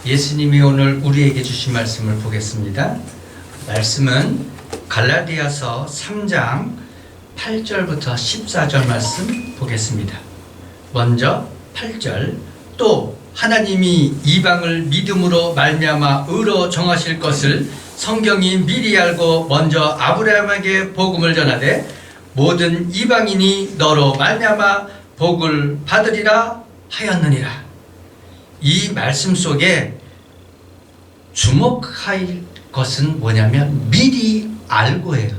예수님이 오늘 우리에게 주신 말씀을 보겠습니다. 말씀은 갈라디아서 3장 8절부터 14절 말씀 보겠습니다. 먼저 8절, 또 하나님이 이방을 믿음으로 말미암아 의로 정하실 것을 성경이 미리 알고 먼저 아브라함에게 복음을 전하되 모든 이방인이 너로 말미암아 복을 받으리라 하였느니라. 이 말씀 속에 주목할 것은 뭐냐면 미리 알고예요.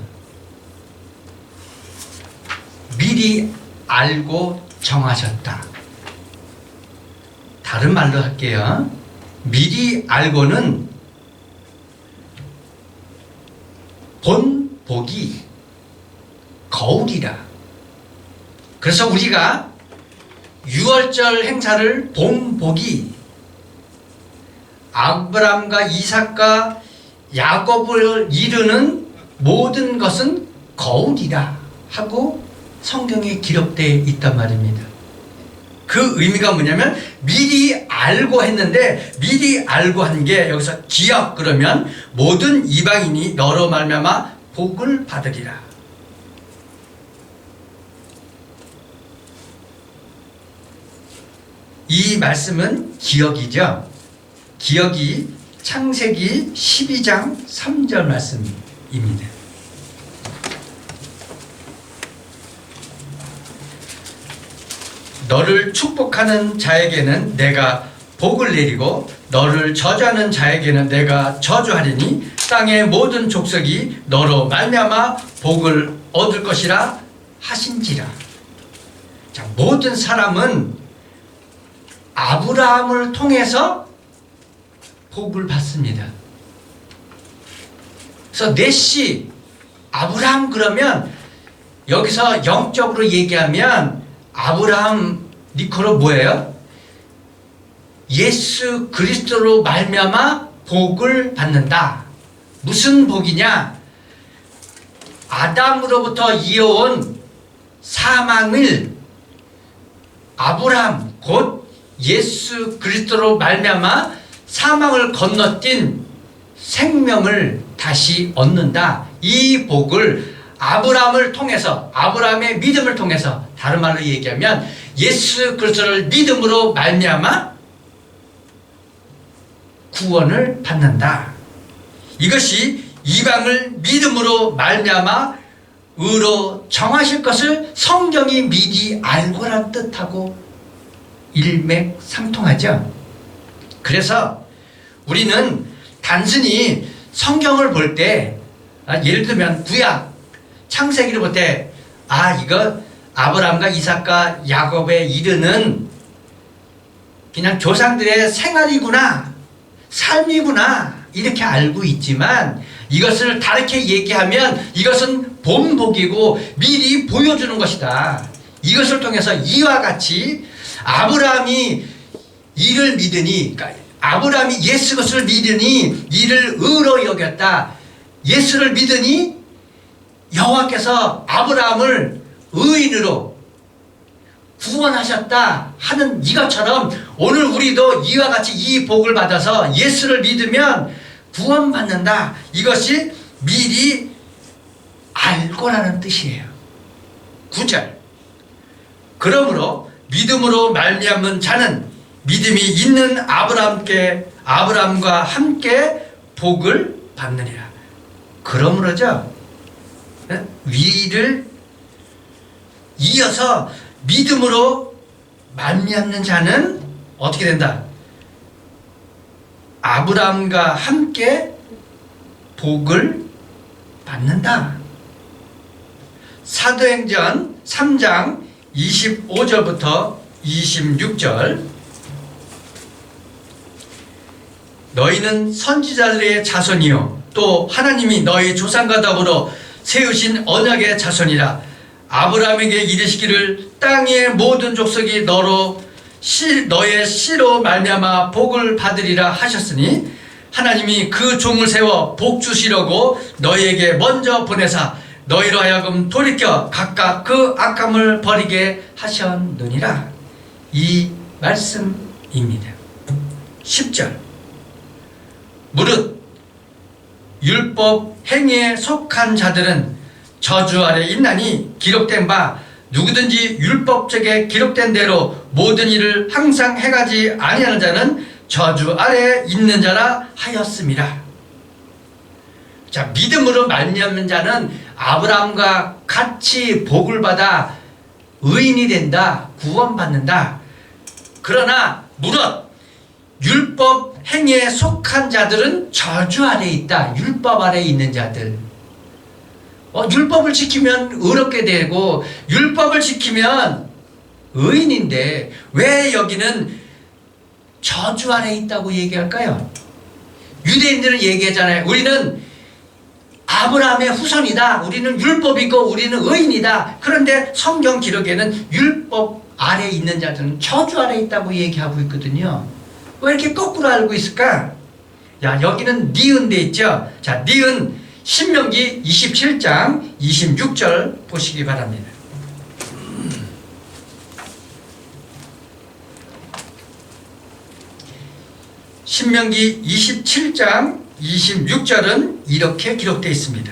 미리 알고 정하셨다. 다른 말로 할게요. 미리 알고는 본 복이 거울이라. 그래서 우리가 유월절 행사를 본 복이 아브라함과 이삭과 야곱을 이루는 모든 것은 거울이라 하고 성경에 기록되어 있단 말입니다. 그 의미가 뭐냐면 미리 알고 했는데, 미리 알고 한 게 여기서 기억, 그러면 모든 이방인이 너로 말미암아 복을 받으리라. 이 말씀은 기억이죠. 기억이 창세기 12장 3절 말씀입니다. 너를 축복하는 자에게는 내가 복을 내리고 너를 저주하는 자에게는 내가 저주하리니 땅의 모든 족속이 너로 말미암아 복을 얻을 것이라 하신지라. 자, 모든 사람은 아브라함을 통해서 복을 받습니다. 그래서 넷시 아브라함 그러면 여기서 영적으로 얘기하면 아브라함 니코로 뭐예요? 예수 그리스도로 말미암아 복을 받는다. 무슨 복이냐? 아담으로부터 이어온 사망을 아브라함 곧 예수 그리스도로 말미암아 사망을 건너뛴 생명을 다시 얻는다. 이 복을 아브라함을 통해서, 아브라함의 믿음을 통해서, 다른 말로 얘기하면 예수 그리스도를 믿음으로 말미암아 구원을 받는다. 이것이 이방을 믿음으로 말미암아 의로 정하실 것을 성경이 미리 알고란 뜻하고 일맥상통하죠. 그래서 우리는 단순히 성경을 볼 때, 예를 들면 구약 창세기를 볼 때 이거 아브라함과 이삭과 야곱에 이르는 그냥 조상들의 생활이구나, 삶이구나, 이렇게 알고 있지만 이것을 다르게 얘기하면 이것은 본복이고 미리 보여주는 것이다. 이것을 통해서 이와 같이 아브라함이 이를 믿으니, 그러니까 아브라함이 예수 그리스도를 믿으니 이를 의로 여겼다. 예수를 믿으니 여호와께서 아브라함을 의인으로 구원하셨다 하는 이것처럼 오늘 우리도 이와 같이 이 복을 받아서 예수를 믿으면 구원받는다. 이것이 미리 알고라는 뜻이에요. 9절, 그러므로 믿음으로 말미암은 자는 믿음이 있는 아브라함과 함께 복을 받느니라. 그러므로죠, 위를 이어서 믿음으로 말미암는 자는 어떻게 된다? 아브라함과 함께 복을 받는다. 사도행전 3장 25절부터 26절, 너희는 선지자들의 자손이요 또 하나님이 너희 조상과 더불어 세우신 언약의 자손이라. 아브라함에게 이르시기를 땅의 모든 족속이 너의 씨로 말미암아 복을 받으리라 하셨으니 하나님이 그 종을 세워 복 주시려고 너희에게 먼저 보내사 너희로 하여금 돌이켜 각각 그 악함을 버리게 하셨느니라. 이 말씀입니다. 10절, 무릇 율법 행위에 속한 자들은 저주 아래 있나니 기록된 바 누구든지 율법책에 기록된 대로 모든 일을 항상 행하지 아니하는 자는 저주 아래 있는 자라 하였습니다. 자, 믿음으로 말미암는 자는 아브라함과 같이 복을 받아 의인이 된다, 구원받는다. 그러나 무릇 율법 행위에 속한 자들은 저주 아래 있다. 율법 아래 있는 자들. 율법을 지키면 의롭게 되고 율법을 지키면 의인인데 왜 여기는 저주 아래 있다고 얘기할까요? 유대인들은 얘기하잖아요. 우리는 아브라함의 후손이다. 우리는 율법이고 우리는 의인이다. 그런데 성경 기록에는 율법 아래 있는 자들은 저주 아래 있다고 얘기하고 있거든요. 왜 이렇게 거꾸로 알고 있을까? 야, 여기는 니은 돼 있죠. 자, 니은 신명기 27장 26절 보시기 바랍니다. 신명기 27장 26절은 이렇게 기록되어 있습니다.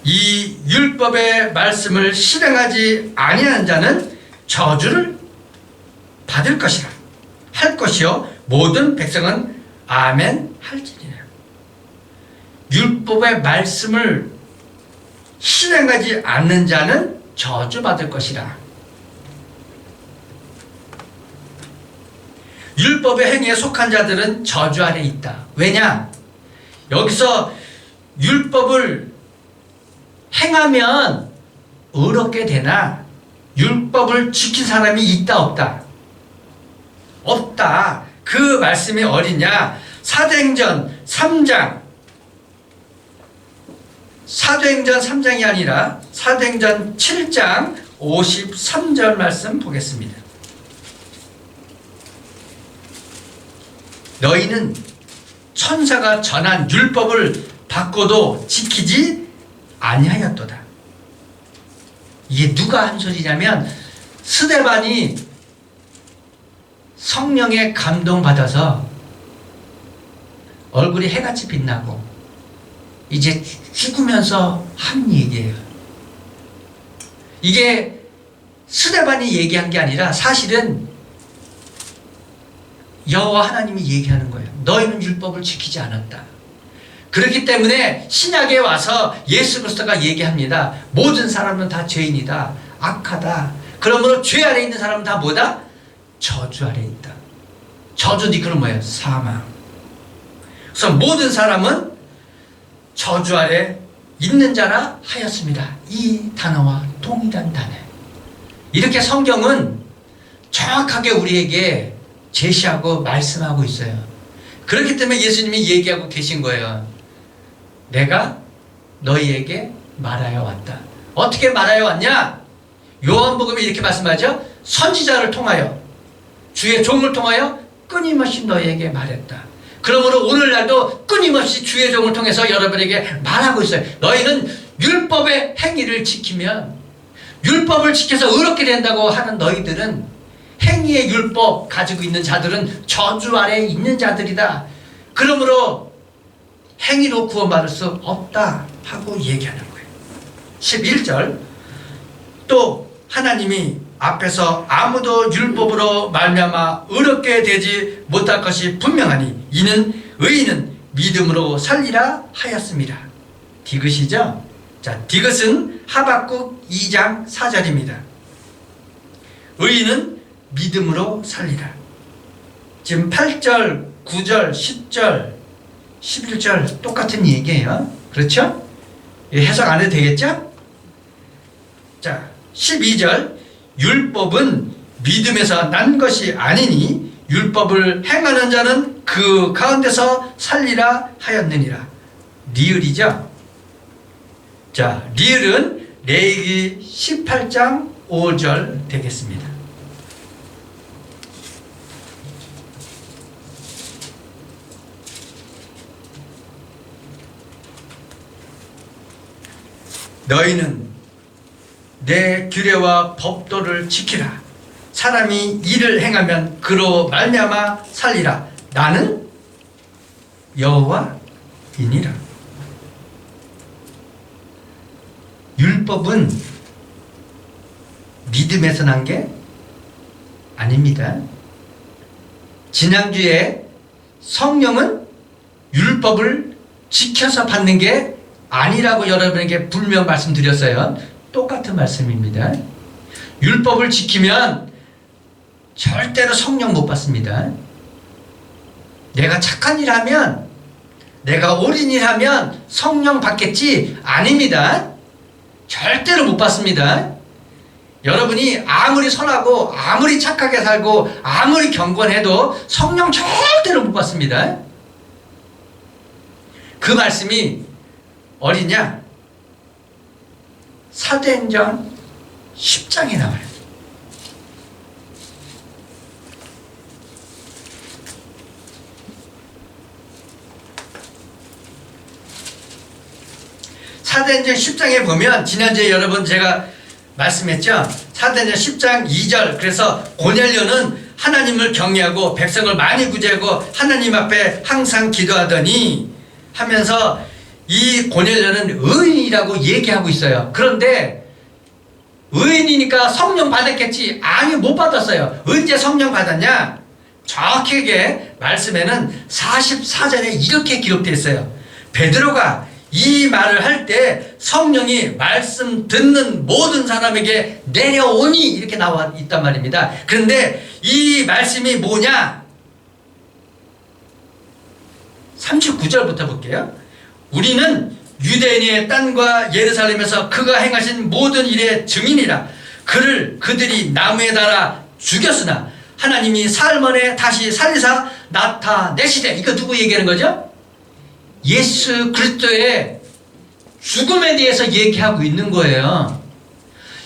이 율법의 말씀을 실행하지 아니하는 자는 저주를 받을 것이라 할 것이요 모든 백성은 아멘 할지니라. 율법의 말씀을 실행하지 않는 자는 저주받을 것이라. 율법의 행위에 속한 자들은 저주 아래 있다. 왜냐? 여기서 율법을 행하면 의롭게 되나 율법을 지킨 사람이 있다 없다? 없다. 그 말씀이 어디냐? 사도행전 3장 사도행전 3장이 아니라 사도행전 7장 53절 말씀 보겠습니다. 너희는 천사가 전한 율법을 받고도 지키지 아니하였도다. 이게 누가 한 소리냐면 스데반이 성령에 감동받아서 얼굴이 해같이 빛나고 이제 죽으면서 한 얘기예요. 이게 스데반이 얘기한 게 아니라 사실은 여호와 하나님이 얘기하는 거예요. 너희는 율법을 지키지 않았다. 그렇기 때문에 신약에 와서 예수 그리스도가 얘기합니다. 모든 사람은 다 죄인이다. 악하다. 그러므로 죄 아래 있는 사람은 다 뭐다? 저주 아래 있다. 저주니 그런 뭐예요? 사망. 그래서 모든 사람은 저주 아래 있는 자라 하였습니다. 이 단어와 동일한 단어. 이렇게 성경은 정확하게 우리에게 제시하고 말씀하고 있어요. 그렇기 때문에 예수님이 얘기하고 계신 거예요. 내가 너희에게 말하여 왔다. 어떻게 말하여 왔냐? 요한복음에 이렇게 말씀하죠. 선지자를 통하여 주의 종을 통하여 끊임없이 너희에게 말했다. 그러므로 오늘날도 끊임없이 주의 종을 통해서 여러분에게 말하고 있어요. 너희는 율법의 행위를 지키면 율법을 지켜서 의롭게 된다고 하는 너희들은 행위의 율법 가지고 있는 자들은 저주 아래에 있는 자들이다. 그러므로 행위로 구원받을 수 없다 하고 얘기하는 거예요. 11절 또 하나님이 앞에서 아무도 율법으로 말미암아 의롭게 되지 못할 것이 분명하니 이는 의인은 믿음으로 살리라 하였습니다. 디귿이죠? 자, 디귿은 하박국 2장 4절입니다. 의인은 믿음으로 살리라. 지금 8절, 9절, 10절, 11절 똑같은 얘기예요. 그렇죠? 해석 안 해도 되겠죠? 자, 12절 율법은 믿음에서 난 것이 아니니 율법을 행하는 자는 그 가운데서 살리라 하였느니라. 리을이죠? 자, 리을은 레위기 18장 5절 되겠습니다. 너희는 내 규례와 법도를 지키라. 사람이 일을 행하면 그로 말미암아 살리라. 나는 여호와이니라. 율법은 믿음에서 난 게 아닙니다. 지난주에 성령은 율법을 지켜서 받는 게 아니라고 여러분에게 분명 말씀드렸어요. 똑같은 말씀입니다. 율법을 지키면 절대로 성령 못 받습니다. 내가 착한 일 하면, 내가 옳은 일 하면 성령 받겠지? 아닙니다. 절대로 못 받습니다. 여러분이 아무리 선하고 아무리 착하게 살고 아무리 경건해도 성령 절대로 못 받습니다. 그 말씀이 어디냐? 사도행전 10장에 나와요. 사도행전 10장에 보면 지난주에 여러분 제가 말씀했죠. 사도행전 10장 2절. 그래서 고넬료는 하나님을 경외하고 백성을 많이 구제하고 하나님 앞에 항상 기도하더니 하면서 이 고넬료는 의인이라고 얘기하고 있어요. 그런데 의인이니까 성령 받았겠지? 아니, 못 받았어요. 언제 성령 받았냐? 정확하게 말씀에는 44절에 이렇게 기록되어 있어요. 베드로가 이 말을 할 때 성령이 말씀 듣는 모든 사람에게 내려오니 이렇게 나와 있단 말입니다. 그런데 이 말씀이 뭐냐? 39절부터 볼게요. 우리는 유대인의 땅과 예루살렘에서 그가 행하신 모든 일의 증인이라. 그들이 나무에 달아 죽였으나 하나님이 사흘 만에 다시 살리사 나타내시되. 이거 누구 얘기하는 거죠? 예수 그리스도의 죽음에 대해서 얘기하고 있는 거예요.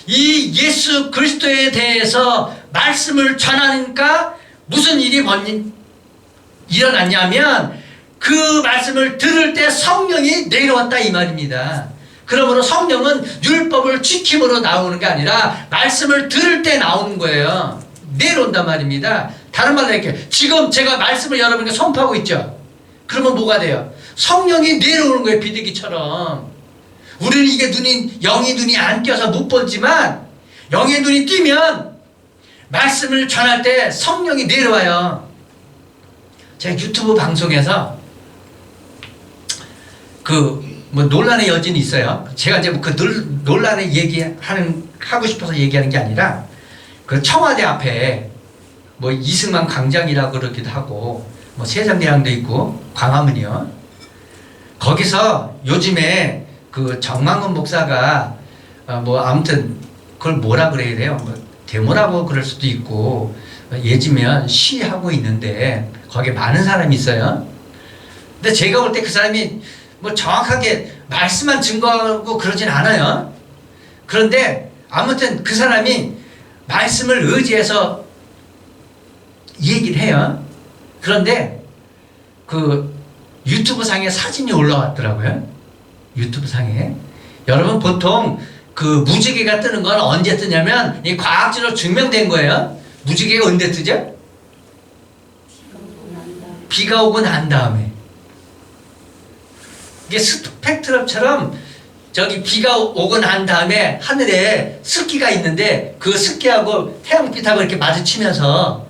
이 예수 그리스도에 대해서 말씀을 전하니까 무슨 일이 일어났냐면 그 말씀을 들을 때 성령이 내려왔다 이 말입니다. 그러므로 성령은 율법을 지킴으로 나오는 게 아니라 말씀을 들을 때 나오는 거예요. 내려온단 말입니다. 다른 말로 이렇게 지금 제가 말씀을 여러분에게 선포하고 있죠. 그러면 뭐가 돼요? 성령이 내려오는 거예요. 비둘기처럼. 우리는 이게 영의 눈이 안 띄어서 못 보지만 영의 눈이 띄면 말씀을 전할 때 성령이 내려와요. 제가 유튜브 방송에서 논란의 여진이 있어요. 제가 이제 그 논란의 하고 싶어서 얘기하는 게 아니라 그 청와대 앞에 이승만 광장이라고 그러기도 하고 세종대왕도 있고 광화문이요. 거기서 요즘에 그 정만근 목사가 아무튼 그걸 뭐라 그래야 돼요? 데모라고 그럴 수도 있고 예지면 시하고 있는데 거기에 많은 사람이 있어요. 근데 제가 볼 때 그 사람이 정확하게 말씀만 증거하고 그러진 않아요. 그런데 아무튼 그 사람이 말씀을 의지해서 얘기를 해요. 그런데 그 유튜브 상에 사진이 올라왔더라고요. 유튜브 상에. 여러분 보통 그 무지개가 뜨는 건 언제 뜨냐면 이 과학적으로 증명된 거예요. 무지개가 언제 뜨죠? 비가 오고 난 다음에. 이게 스펙트럼처럼 저기 비가 오고 난 다음에 하늘에 습기가 있는데 그 습기하고 태양빛하고 이렇게 마주치면서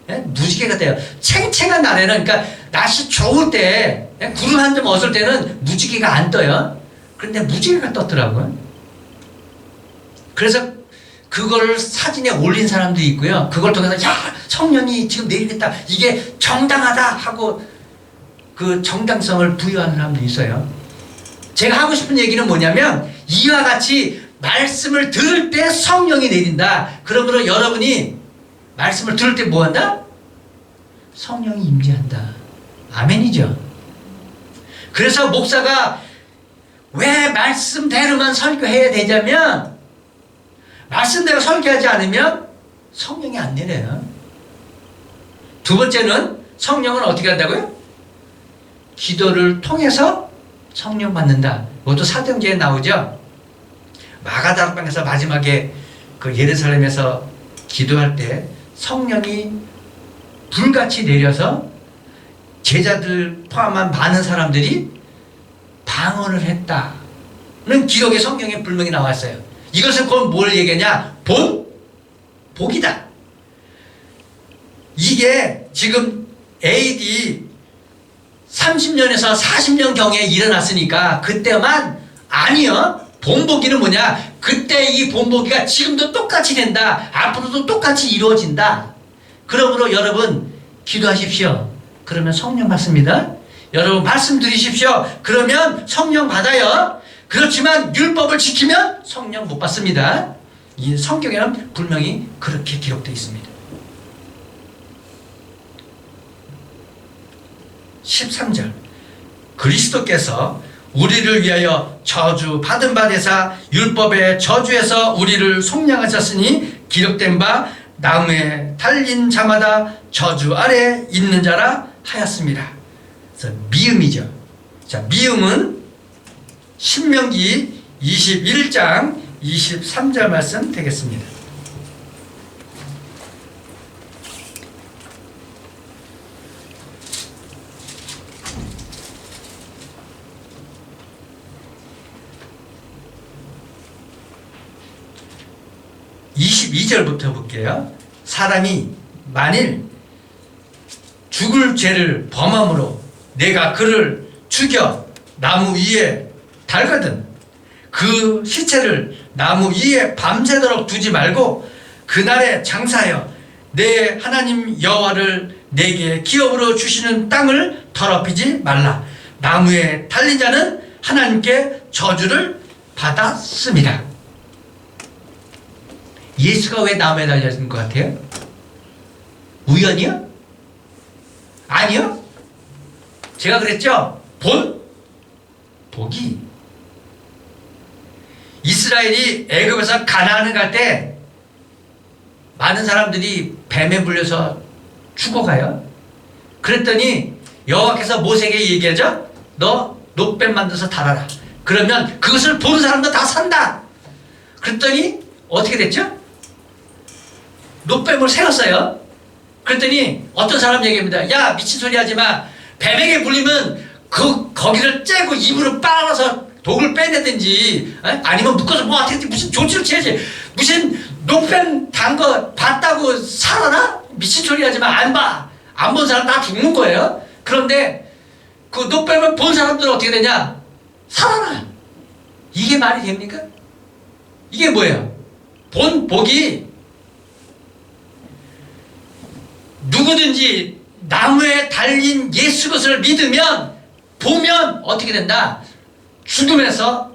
무지개가 돼요. 챙챙한 날에는, 그러니까 날씨 좋을 때 구름 한 점 얻을 때는 무지개가 안 떠요. 그런데 무지개가 떴더라고요. 그래서 그거를 사진에 올린 사람도 있고요. 그걸 통해서 성령이 지금 내리겠다, 이게 정당하다 하고 그 정당성을 부여하는 사람도 있어요. 제가 하고 싶은 얘기는 뭐냐면 이와 같이 말씀을 들을 때 성령이 내린다. 그러므로 여러분이 말씀을 들을 때 뭐한다? 성령이 임재한다. 아멘이죠. 그래서 목사가 왜 말씀대로만 설교해야 되냐면 말씀대로 설교하지 않으면 성령이 안 내려요. 두 번째는 성령은 어떻게 한다고요? 기도를 통해서 성령 받는다. 이것도 사도행전에 나오죠. 마가다락방에서 마지막에 그 예루살렘에서 기도할 때 성령이 불같이 내려서 제자들 포함한 많은 사람들이 방언을 했다는 기록의 성경에 분명히 나왔어요. 이것은 곧 뭘 얘기하냐? 복이다. 이게 지금 AD 30년에서 40년경에 일어났으니까 그때만 아니요. 본보기는 뭐냐? 그때 이 본보기가 지금도 똑같이 된다. 앞으로도 똑같이 이루어진다. 그러므로 여러분 기도하십시오. 그러면 성령 받습니다. 여러분 말씀 드리십시오. 그러면 성령 받아요. 그렇지만 율법을 지키면 성령 못 받습니다. 이 성경에는 분명히 그렇게 기록되어 있습니다. 13절 그리스도께서 우리를 위하여 저주 받은 바 되사 율법의 저주에서 우리를 속량하셨으니 기록된 바 나무에 달린 자마다 저주 아래 있는 자라 하였습니다. 그래서 미음이죠. 자, 미음은 신명기 21장 23절 말씀 되겠습니다. (22절부터) 볼게요. 사람이 만일 죽을 죄를 범함으로 내가 그를 죽여 나무 위에 달거든 그 시체를 나무 위에 밤새도록 두지 말고 그날에 장사하여 내 하나님 여호와를 내게 기업으로 주시는 땅을 더럽히지 말라. 나무에 달린 자는 하나님께 저주를 받았습니다. 예수가 왜 나무에 달렸는 것 같아요? 우연이요? 아니요. 제가 그랬죠? 복이. 이스라엘이 애굽에서 가나안을 갈 때 많은 사람들이 뱀에 물려서 죽어가요. 그랬더니 여호와께서 모세에게 얘기하죠. 너 녹뱀 만들어서 달아라. 그러면 그것을 본 사람도 다 산다. 그랬더니 어떻게 됐죠? 녹뱀을 세웠어요. 그랬더니 어떤 사람 얘기합니다. 야, 미친 소리 하지 마. 뱀에게 물리면 거기를 째고 입으로 빨아서 독을 빼내든지 아니면 묶어서 뭐 어떻게 무슨 조치를 취해야지. 무슨 녹뱀 단 거 봤다고 살아나? 미친 소리 하지 마. 안 봐. 안 본 사람 다 죽는 거예요. 그런데 그 녹뱀을 본 사람들은 어떻게 되냐? 살아나. 이게 말이 됩니까? 이게 뭐예요? 복이 누구든지 나무에 달린 예수 것을 믿으면 보면 어떻게 된다? 죽음에서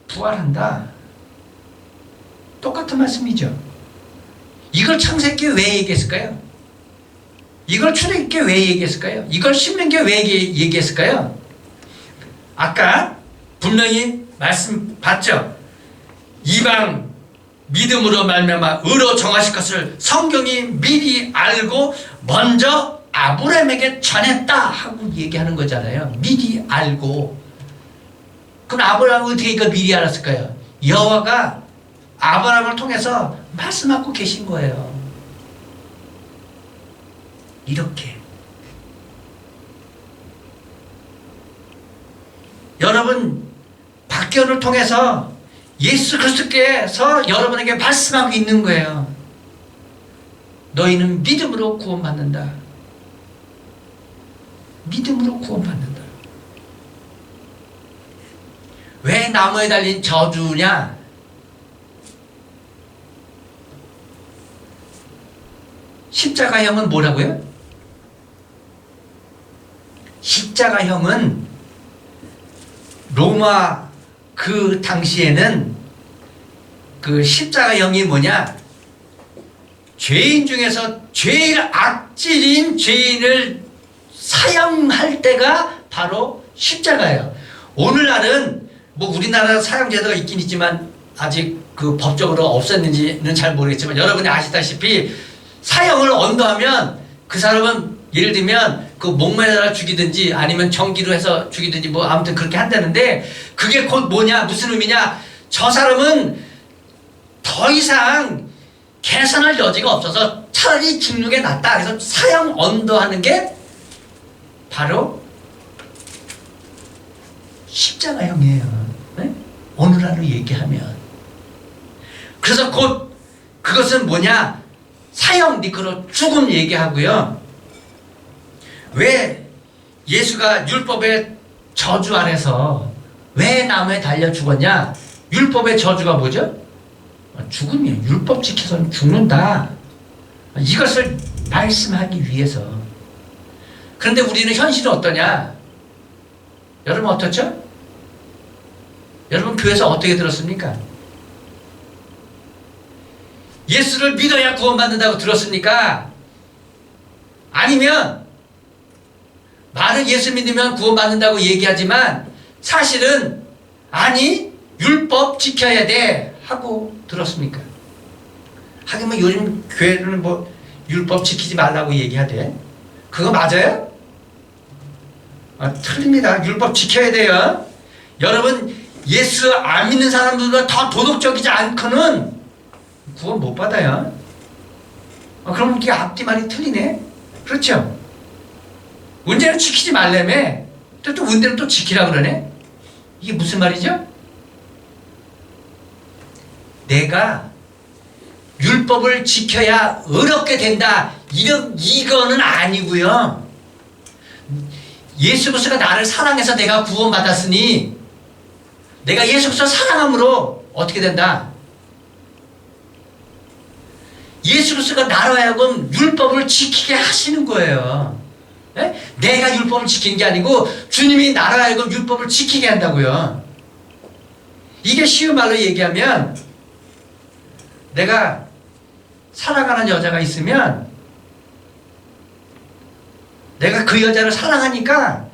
부활한다. 똑같은 말씀이죠. 이걸 창세기에 왜 얘기했을까요? 이걸 출애굽기에 왜 얘기했을까요? 이걸 신명기에 왜 얘기했을까요? 아까 분명히 말씀 봤죠? 이방 믿음으로 말미암아 의로 정하실 것을 성경이 미리 알고 먼저 아브라함에게 전했다 하고 얘기하는 거잖아요. 미리 알고. 그럼 아브라함은 어떻게 이걸 미리 알았을까요? 여호와가 아브라함을 통해서 말씀하고 계신 거예요. 이렇게. 여러분 박기현을 통해서 예수 그리스도께서 여러분에게 말씀하고 있는 거예요. 너희는 믿음으로 구원받는다. 믿음으로 구원받는다. 왜 나무에 달린 저주냐? 십자가형은 뭐라고요? 십자가형은 로마 그 당시에는 그 십자가형이 뭐냐? 죄인 중에서 제일 악질인 죄인을 사형할 때가 바로 십자가예요. 오늘날은 뭐 우리나라 사형 제도가 있긴 있지만 아직 그 법적으로 없었는지는 잘 모르겠지만 여러분이 아시다시피 사형을 언도하면 그 사람은 예를 들면 그 목매달아 죽이든지 아니면 전기로 해서 죽이든지 뭐 아무튼 그렇게 한다는데 그게 곧 뭐냐 무슨 의미냐 저 사람은 더 이상 개선할 여지가 없어서 차라리 죽는 게 낫다. 그래서 사형 언도하는 게 바로 십자가형이에요. 네? 오늘날로 얘기하면. 그래서 곧 그것은 뭐냐? 사형 니크로 죽음 얘기하고요. 왜 예수가 율법의 저주 아래서 왜 나무에 달려 죽었냐? 율법의 저주가 뭐죠? 죽음이에요. 율법 지켜서는 죽는다. 이것을 말씀하기 위해서. 그런데 우리는 현실은 어떠냐? 여러분 어떻죠? 여러분 교회에서 어떻게 들었습니까? 예수를 믿어야 구원받는다고 들었습니까? 아니면 말은 예수 믿으면 구원받는다고 얘기하지만 사실은 아니 율법 지켜야 돼 하고 들었습니까? 하긴 뭐 요즘 교회는 뭐 율법 지키지 말라고 얘기하대. 그거 맞아요? 틀립니다. 율법 지켜야 돼요. 여러분 예수 안 믿는 사람들보다 더 도덕적이지 않고는 구원 못 받아요. 그럼 이게 앞뒤 말이 틀리네? 그렇죠? 문제는 지키지 말라며 또 문제는 또 지키라 그러네? 이게 무슨 말이죠? 내가 율법을 지켜야 의롭게 된다 이거는 아니고요. 예수 그리스도가 나를 사랑해서 내가 구원받았으니 내가 예수 그리스도 사랑함으로 어떻게 된다? 예수 그리스도가 나로 하여금 율법을 지키게 하시는 거예요. 네? 내가 율법을 지키는 게 아니고 주님이 나로 하여금 율법을 지키게 한다고요. 이게 쉬운 말로 얘기하면 내가 사랑하는 여자가 있으면 내가 그 여자를 사랑하니까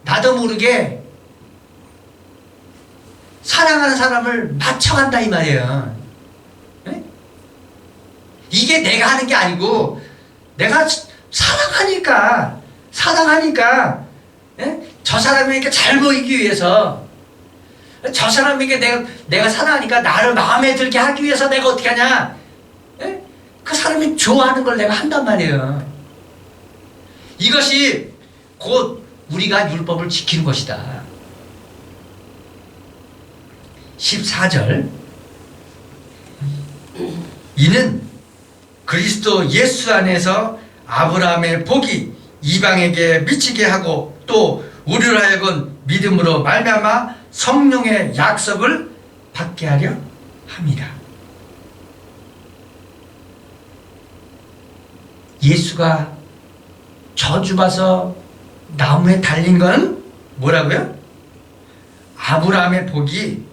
나도 모르게 사랑하는 사람을 맞춰간다 이 말이에요. 네? 이게 내가 하는 게 아니고 내가 사랑하니까 네? 저 사람에게 잘 보이기 위해서 저 사람에게 내가 사랑하니까 나를 마음에 들게 하기 위해서 내가 어떻게 하냐? 네? 그 사람이 좋아하는 걸 내가 한단 말이에요. 이것이 곧 우리가 율법을 지키는 것이다. 14절 이는 그리스도 예수 안에서 아브라함의 복이 이방에게 미치게 하고 또 우리로 하여금 믿음으로 말미암아 성령의 약속을 받게 하려 함이라. 예수가 저주받아서 나무에 달린 건 뭐라고요? 아브라함의 복이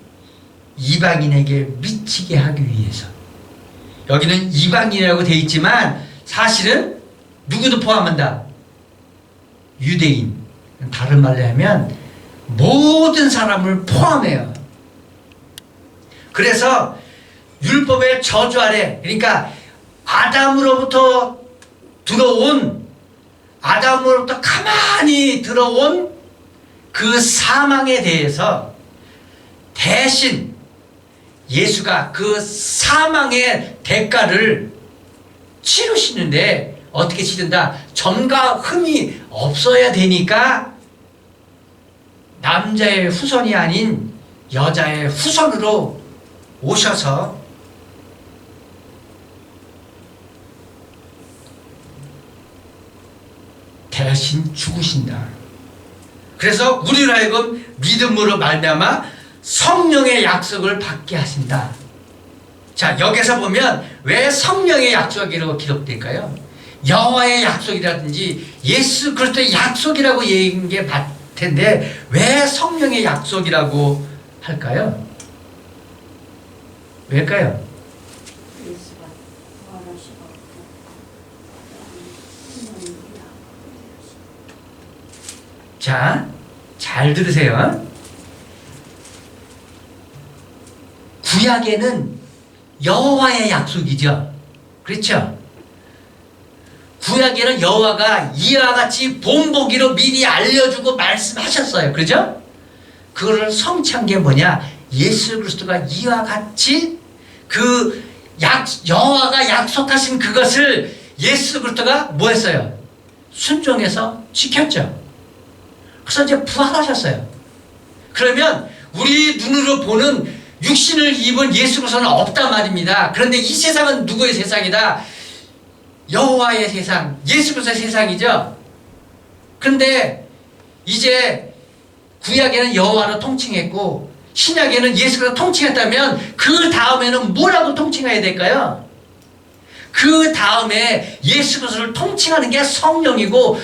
이방인에게 미치게 하기 위해서. 여기는 이방인이라고 되어 있지만 사실은 누구도 포함한다. 유대인. 다른 말로 하면 모든 사람을 포함해요. 그래서 율법의 저주 아래, 그러니까 아담으로부터 가만히 들어온 그 사망에 대해서 대신 예수가 그 사망의 대가를 치르시는데 어떻게 치른다? 전과 흠이 없어야 되니까 남자의 후손이 아닌 여자의 후손으로 오셔서 대신 죽으신다. 그래서 우리로 하여금 믿음으로 말미암아 성령의 약속을 받게 하신다. 자, 여기서 보면 왜 성령의 약속이라고 기록될까요? 여호와의 약속이라든지 예수 그리스도의 약속이라고 얘기한 게 맞을 텐데 왜 성령의 약속이라고 할까요? 왜일까요? 자, 잘 들으세요. 구약에는 여호와의 약속이죠. 그렇죠? 구약에는 여호와가 이와 같이 본보기로 미리 알려주고 말씀하셨어요. 그렇죠? 그거를 성취한 게 뭐냐? 예수 그리스도가 이와 같이 그 여호와가 약속하신 그것을 예수 그리스도가 뭐 했어요? 순종해서 지켰죠. 그래서 이제 부활하셨어요. 그러면 우리 눈으로 보는 육신을 입은 예수 그리스도는 없단 말입니다. 그런데 이 세상은 누구의 세상이다? 여호와의 세상, 예수 그리스도의 세상이죠. 그런데 이제 구약에는 여호와로 통칭했고 신약에는 예수 그리스도 통칭했다면 그 다음에는 뭐라고 통칭해야 될까요? 그 다음에 예수 그리스도를 통칭하는 게 성령이고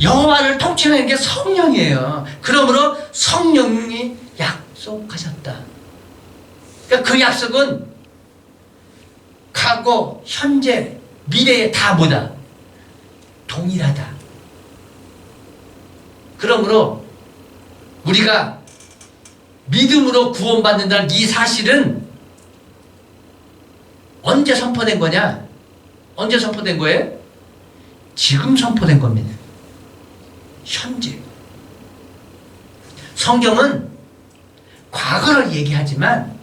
여호와를 통칭하는 게 성령이에요. 그러므로 성령이 약속하셨다. 그러니까 그 약속은 과거, 현재, 미래에 다 뭐다? 동일하다. 그러므로 우리가 믿음으로 구원받는다는 이 사실은 언제 선포된 거냐? 언제 선포된 거예요? 지금 선포된 겁니다. 현재. 성경은 과거를 얘기하지만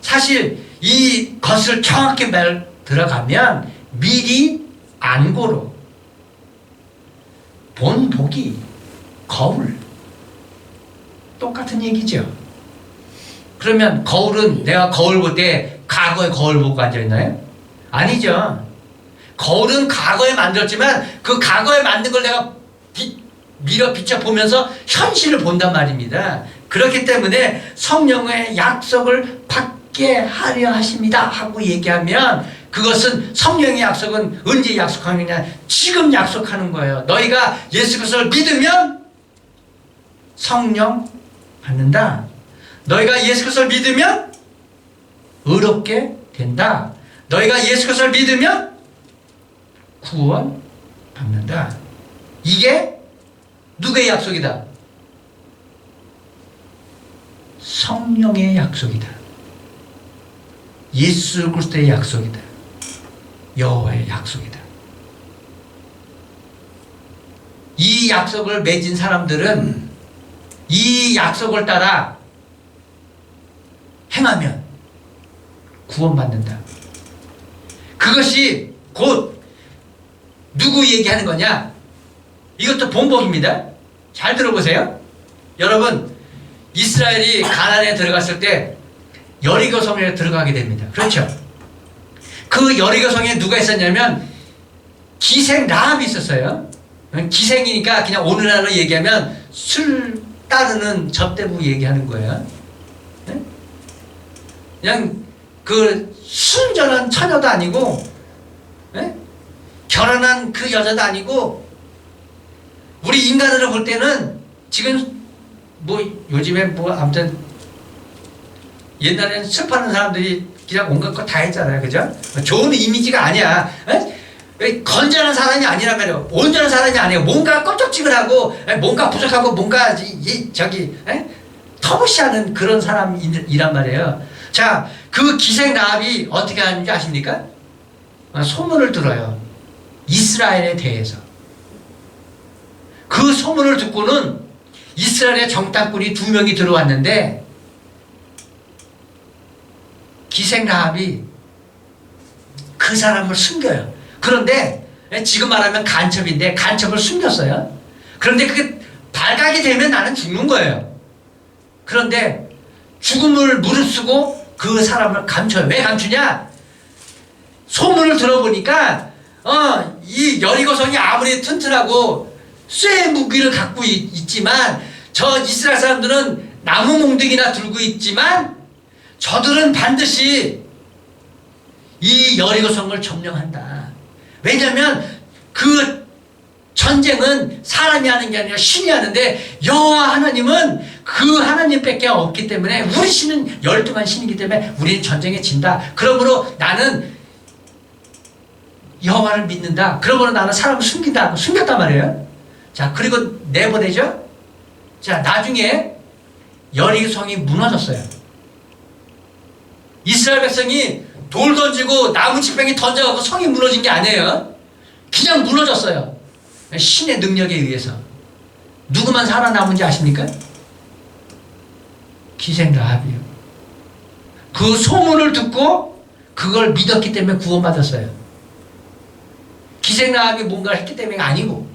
사실 이것을 정확히 들어가면 미리 안고로 본보기 거울 똑같은 얘기죠. 그러면 거울은 내가 거울 볼 때 과거의 거울 보고 앉아있나요? 아니죠. 거울은 과거에 만들었지만 그 과거에 만든 걸 내가 밀어 비춰 보면서 현실을 본단 말입니다. 그렇기 때문에 성령의 약속을 받게 하려 하십니다 하고 얘기하면 그것은 성령의 약속은 언제 약속하느냐? 지금 약속하는 거예요. 너희가 예수 그리스도를 믿으면 성령 받는다. 너희가 예수 그리스도를 믿으면 의롭게 된다. 너희가 예수 그리스도를 믿으면 구원 받는다. 이게 누구의 약속이다? 성령의 약속이다. 예수 그리스도의 약속이다. 여호와의 약속이다. 이 약속을 맺은 사람들은 이 약속을 따라 행하면 구원받는다. 그것이 곧 누구 얘기하는 거냐? 이것도 본복입니다. 잘 들어보세요. 여러분, 이스라엘이 가나안에 들어갔을 때 여리고 성에 들어가게 됩니다. 그렇죠? 그 여리고 성에 누가 있었냐면 기생 라합이 있었어요. 기생이니까 그냥 오늘날로 얘기하면 술 따르는 접대부 얘기하는 거예요. 그냥 그 순전한 처녀도 아니고 결혼한 그 여자도 아니고 우리 인간으로 볼 때는 지금 뭐 요즘에 뭐 아무튼 옛날에는 술 파는 사람들이 그냥 온갖 거 다 했잖아요. 그죠? 좋은 이미지가 아니야. 건전한 사람이 아니란 말이에요. 온전한 사람이 아니에요. 뭔가 껍적지근하고 뭔가 부족하고 뭔가 저기 터부시하는 그런 사람이란 말이에요. 자, 그 기생 라합이 어떻게 하는지 아십니까? 소문을 들어요. 이스라엘에 대해서. 그 소문을 듣고는 이스라엘의 정탐꾼이 2명이 들어왔는데 기생 라합이 그 사람을 숨겨요. 그런데 지금 말하면 간첩인데 간첩을 숨겼어요. 그런데 그게 발각이 되면 나는 죽는 거예요. 그런데 죽음을 무릅쓰고 그 사람을 감춰요. 왜 감추냐? 소문을 들어보니까 이 여리고성이 아무리 튼튼하고 쇠 무기를 갖고 있지만 저 이스라엘 사람들은 나무 몽둥이나 들고 있지만 저들은 반드시 이 여리고성을 점령한다. 왜냐하면 그 전쟁은 사람이 하는 게 아니라 신이 하는데 여호와 하나님은 그 하나님밖에 없기 때문에 우리 신은 12만 신이기 때문에 우리는 전쟁에 진다. 그러므로 나는 여호와를 믿는다. 그러므로 나는 사람을 숨겼단 말이에요. 자, 그리고 내보내죠. 자, 나중에 여리고성이 무너졌어요. 이스라엘 백성이 돌 던지고 나무 지팡이 던져갖고 성이 무너진 게 아니에요. 그냥 무너졌어요. 신의 능력에 의해서. 누구만 살아남은지 아십니까? 기생 라합이요. 그 소문을 듣고 그걸 믿었기 때문에 구원받았어요. 기생 라합이 뭔가를 했기 때문에 아니고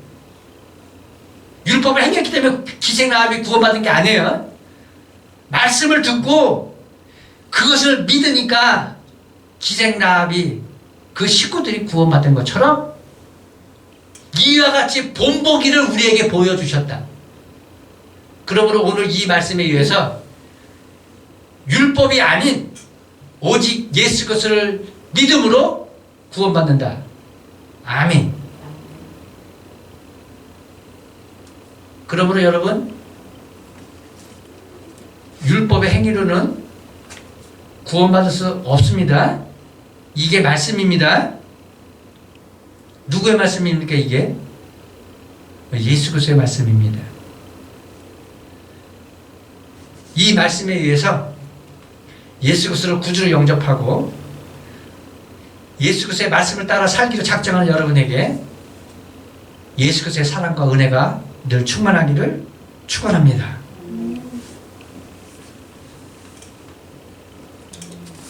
율법을 행했기 때문에 기생라합이 구원받은 게 아니에요. 말씀을 듣고 그것을 믿으니까 기생라합이 그 식구들이 구원받은 것처럼 이와 같이 본보기를 우리에게 보여주셨다. 그러므로 오늘 이 말씀에 의해서 율법이 아닌 오직 예수 그리스도를 믿음으로 구원받는다. 아멘. 그러므로 여러분, 율법의 행위로는 구원받을 수 없습니다. 이게 말씀입니다. 누구의 말씀입니까 이게? 예수 그리스도의 말씀입니다. 이 말씀에 의해서 예수 그리스도를 구주로 영접하고 예수 그리스도의 말씀을 따라 살기로 작정하는 여러분에게 예수 그리스도의 사랑과 은혜가 늘 충만하기를 축원합니다.